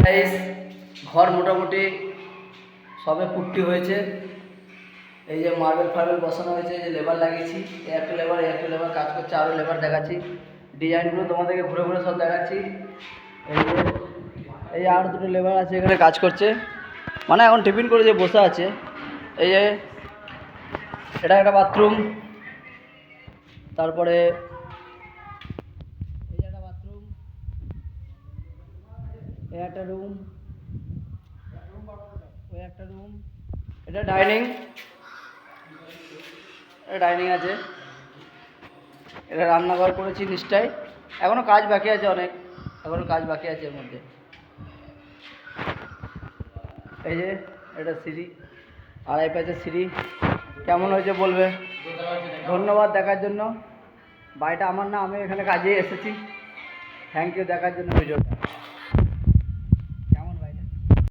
Guys, ঘর মোটামুটি সবে পুট্টি হয়েছে। এই যে মার্বেল ফার্বেল বসানো হয়েছে, এই যে লেবার লাগিয়েছি, এই একটা লেবার কাজ করছে, আরও লেবার দেখাচ্ছি, ডিজাইনগুলো তোমাদেরকে ঘুরে ঘুরে সব দেখাচ্ছি। এই যে আর দুটো লেবার আছে এখানে কাজ করছে, মানে এখন টিফিন করে যে বসে আছে। এই যে এটা একটা বাথরুম, তারপরে এই যে একটা বাথরুম, এই একটা রুম, ওই একটা রুম, এটা ডাইনিং, ডাইনিং আছে, এটা রান্নাঘর করেছি নিচটায়। এখনও কাজ বাকি আছে, এর মধ্যে। এই যে এটা সিঁড়ি, 2.5 প্যাচের সিঁড়ি। কেমন হয়েছে বলবে। ধন্যবাদ দেখার জন্য। বাড়িটা আমার না, আমি এখানে কাজে এসেছি। থ্যাংক ইউ দেখার জন্য ভিডিওটা।